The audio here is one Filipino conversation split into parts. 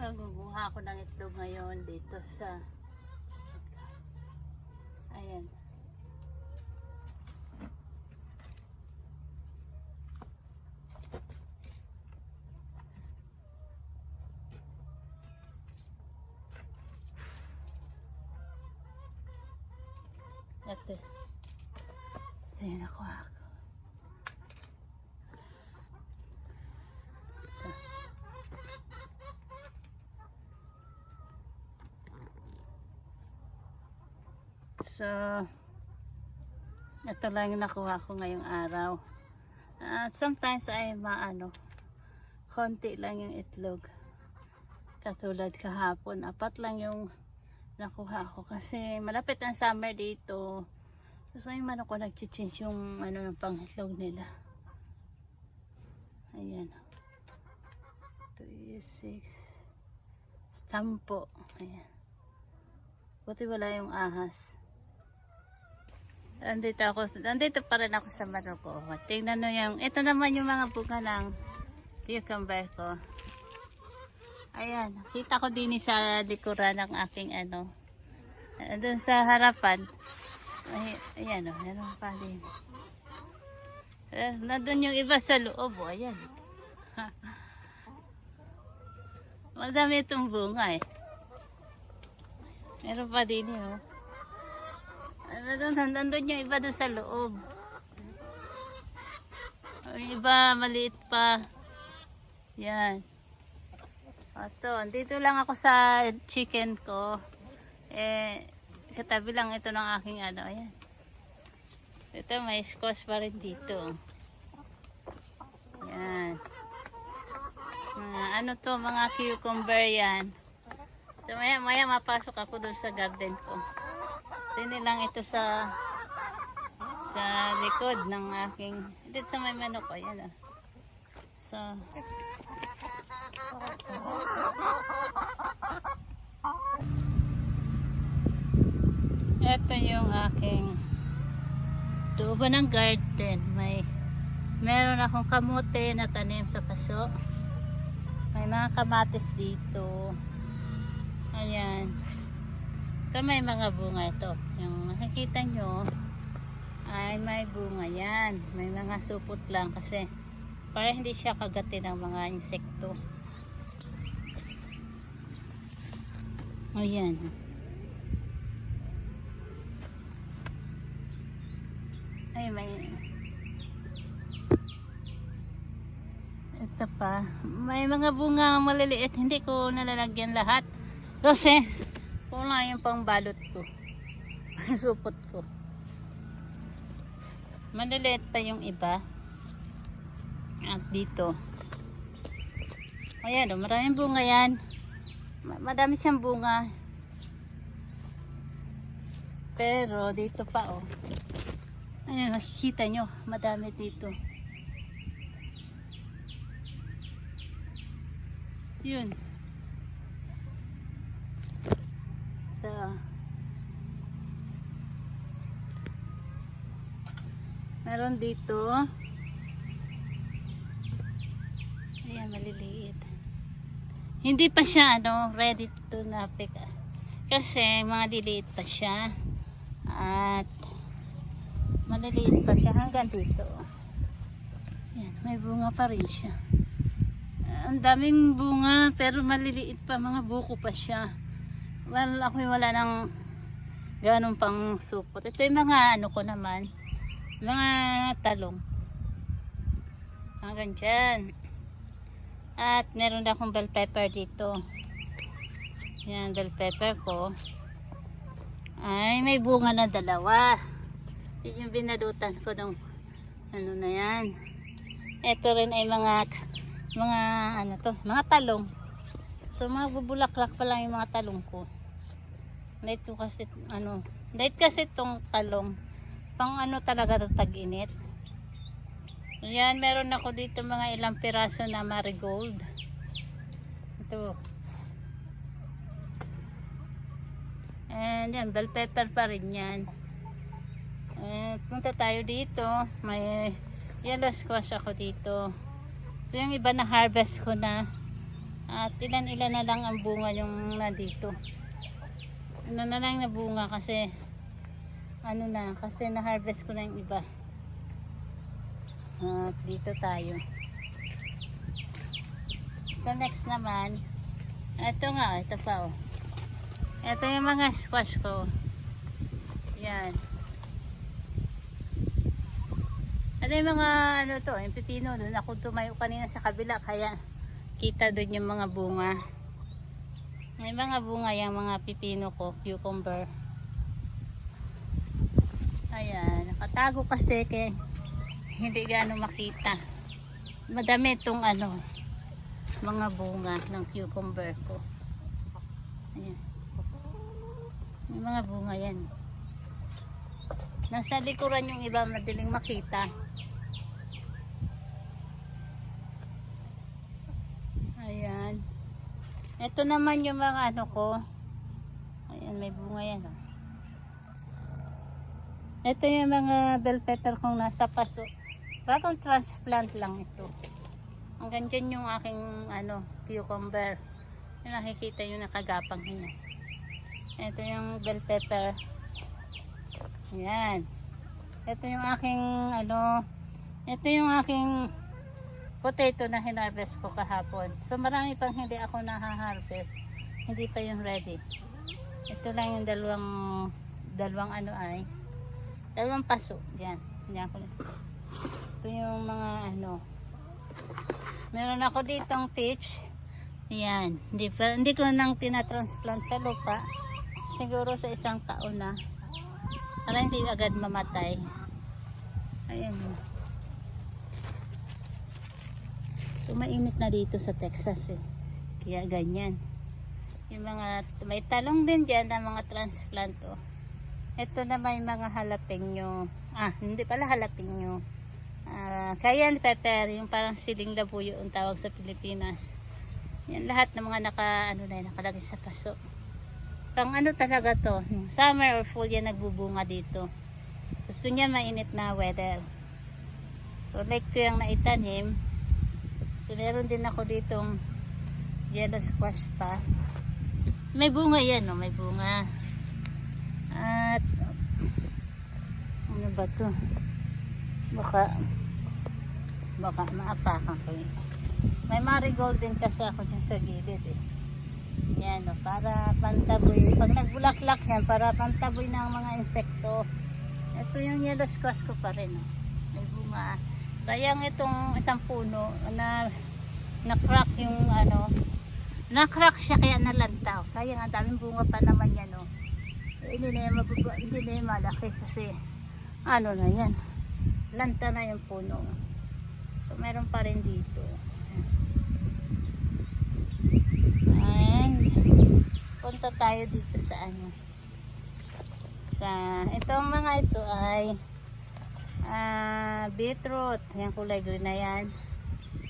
Naguguha ako ng itlog ngayon dito sa ayan. Ito. Ito yung nakuha ko. So, ito lang yung nakuha ko ngayong araw. Sometimes ay konti lang yung itlog. Katulad kahapon, 4 lang yung nakuha ko kasi malapit ang summer dito. So yung manok ko nag-change yung ng pangitlog nila. Ayan. 3, 6, 10. Ayan. Buti wala yung ahas. Andito pa rin ako sa manok ko. Tingnan nyo yung, ito naman yung mga bunga ng cucumber ko. Ayan, kita ko din sa likuran ng aking doon sa harapan. Ayan o, meron pa din. Nandun yung iba sa loob o, ayan. Madami itong bunga eh. Meron pa din yun o. Nandun yung iba doon sa loob. Yung iba maliit pa. Yan. Ito, dito lang ako sa chicken ko. Katabi lang ito ng aking ayan. Ito, may squash pa rin dito. Yan. Mga cucumber yan. So, maya mapasok ako doon sa garden ko. Dini lang ito sa likod ng aking, dito sa may manok ko. Yan o. So, ito yung aking tubo ng garden. Meron akong kamote na tanim sa paso. May mga kamatis dito. Ayan. Ito may mga bunga ito. Yung makikita nyo ay may bunga yan. May mga supot lang kasi para hindi siya kagatin ng mga insekto. Ayan. Ay, ito pa. May mga bunga maliliit. Hindi ko nalalagyan lahat. Kasi, kulang yung pangbalot ko. Supot ko. Maliliit pa yung iba. At dito. Ayan, maraming bunga yan. Madami siyang bunga. Pero dito pa ayan, nakikita nyo, madami dito. Yun. Ito. Meron dito. Ayan, maliliit. Hindi pa siya ready to na-pick. Kasi mga diliit pa siya. At maliliit pa siya hanggang dito. Ayan, may bunga pa rin siya. Ang daming bunga pero maliliit pa, mga buko pa siya. Well, ako wala nang ganun pang supot. Ito yung mga ko naman, mga talong. Hanggang dyan. At meron na akong bell pepper dito. Yan, bell pepper ko. Ay, may bunga na 2. Yun yung binalutan ko ng na yan. Ito rin ay mga talong. So mga bubulaklak pa lang yung mga talong ko. Late kasi itong talong. Pang talaga tag-init. Yan, meron ako dito mga ilang piraso na marigold. Ito. And yan, bell pepper pa rin yan. Punta tayo dito. May yellow squash ako dito. So yung iba na harvest ko na. At ilan-ilan na lang ang bunga yung nandito. Ano na lang na bunga kasi ano na, kasi na-harvest ko na yung iba. At dito tayo. Sa next naman, ito nga, ito pa oh. Ito yung mga squash ko. Yan. Ito yung mga ano to, yung pipino. Doon ako tumayo kanina sa kabila, kaya kita doon yung mga bunga. May mga bunga yung mga pipino ko, cucumber. Ayan, nakatago kasi kaya hindi gaano makita. Madami itong ano, mga bunga ng cucumber ko. Ayan. May mga bunga yan. Nasa likuran yung iba, madaling makita. Ayan. Ito naman yung mga ano ko. Ayan, may bunga yan oh. Ito yung mga bell pepper kong nasa paso. Bagong transplant lang ito. Hanggang dyan yung aking ano, cucumber. Yung nakikita yung nakagapang niya. Ito yung bell pepper. Ayan. Ito yung aking ano, ito yung aking potato na hinarvest ko kahapon. So marami pang hindi ako nahaharvest. Hindi pa yung ready. Ito lang yung dalawang ano ay, dalawang paso. Yan. Yan ko. Ito yung mga ano. Meron ako ditong peach. Yan. Hindi ko nang tinatransplant sa lupa. Siguro sa isang taon na. Para hindi agad mamatay. Ayan. So mainit na dito sa Texas eh. Kaya ganyan. Yung mga may talong din diyan na mga transplant oh. Ito na may mga jalapeno. Hindi pala jalapeno. Cayenne pepper, yung parang siling labuyo ang tawag sa Pilipinas. Yan lahat ng mga nakalagay sa paso. Pang ano talaga to, summer or fall yan nagbubunga dito. Gusto niya mainit na weather. So like ko yung naitanim. So meron din ako ditong yellow squash pa. May bunga yan, no? May bunga. At ano ba to? Baka maapakan ko yun. May marigold din kasi ako dyan sa gilid eh. Yan, no? Para pantaboy. Pag nagbulaklak yan, para pantaboy ng mga insekto. Ito yung yellow squash ko pa rin. No? May bunga. Sayang itong isang puno na crack yung ano, na-crack siya kaya nalantaw. Sayang, ang daming bunga pa naman yan, no. Hindi na yan malaki kasi ano na yan. Lanta na yung puno. So, meron pa rin dito. And punta tayo dito sa ano. Itong mga ito ay beetroot. Yan, kulay green na yan.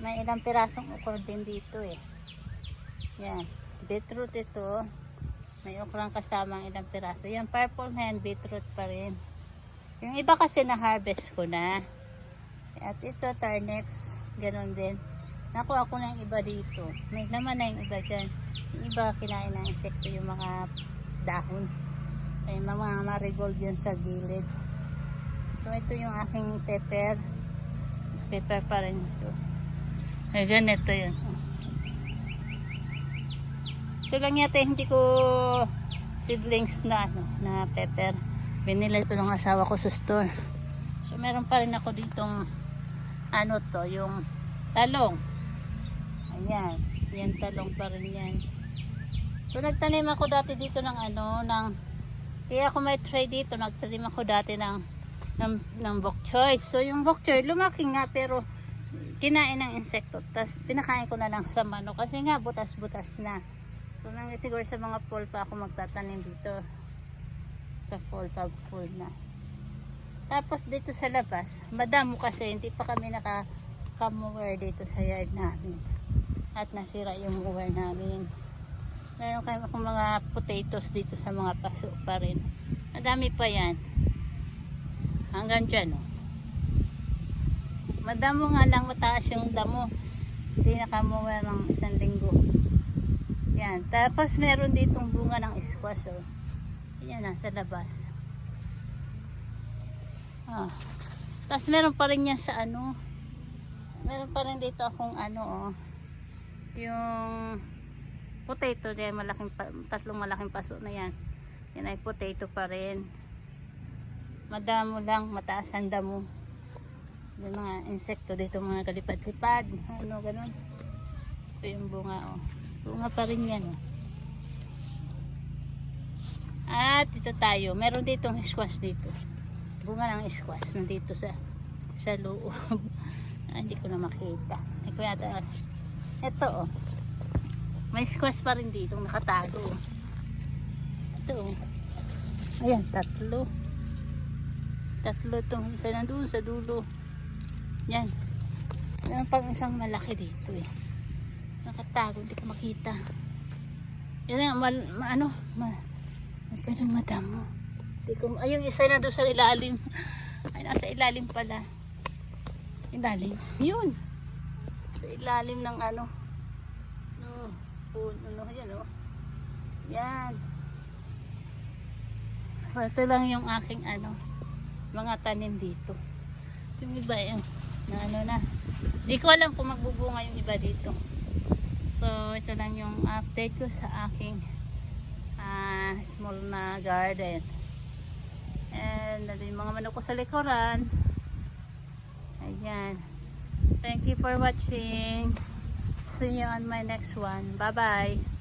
May ilang pirasong ukol din dito eh. Yan, beetroot ito. May okrang kasama ang ilang piraso. Yan, purple na yan, beetroot pa rin. Yung iba kasi na-harvest ko na. At ito, turnips. Ganon din. Nakuha ko na yung iba dito. May laman na yung iba dyan. Yung iba, kinain ng insekto yung mga dahon. May mga marigold yun sa gilid. So, ito yung aking pepper. Pepper pa rin ito. Ay, ganito yun. Ito lang yata hindi ko seedlings na na pepper. Binili ito ng asawa ko sa store. So meron pa rin ako ditong ano to, yung talong. Ayan, yan talong pa rin yan. So nagtanim ako dati dito ng kaya ako may tray dito, nagtanim ako dati ng bok choy. So yung bok choy lumaki nga pero kinain ng insekto. Tapos pinakain ko na lang sa manok kasi nga butas-butas na. So, siguro sa mga fall pa ako magtatanim dito. Sa fall, pag fall na. Tapos dito sa labas, madamo kasi hindi pa kami naka-mower dito sa yard namin. At nasira yung mower namin. Meron kami akong mga potatoes dito sa mga paso pa rin. Madami pa yan. Hanggang dyan, oh. Madamo nga lang mataas yung damo. Hindi nakamuha ng 1 linggo. Yan. Tapos meron ditong bunga ng squash. Oh. Yan, nasa labas. Ah. Tapos meron pa rin yan sa ano. Meron pa rin dito akong ano, oh. Yung potato din, tatlong malaking paso na yan. Yan ay potato pa rin. Madamo lang, mataas ang damo. Yung mga insekto dito, mga kalipad-lipad. Ano, ganun. Ito yung bunga, oh. Bunga pa rin yan, oh. At ito tayo. Meron ditong squash dito. Bunga ng squash. Nandito sa loob. Hindi ko na makita. Hindi ko yata. Ito, oh. May squash pa rin dito. Nakatago, oh. Ito, oh. Ayan, tatlo itong isa nandun sa dulo. Yan. Meron pang isang malaki dito, eh. Nakatago, hindi ko makita. Yan, masyadong madamo. Ay, yung isa na doon sa ilalim. Ay, nasa ilalim pala. Ilalim. Yun. Sa ilalim ng ano. Yan, oh. Yan. So, ito lang yung aking ano, mga tanim dito. Yung iba yung na ano na. Hindi ko alam kung magbubunga yung iba dito. So, ito lang yung update ko sa aking small na garden. And yung mga manok ko sa likuran. Ayan. Thank you for watching. See you on my next one. Bye bye.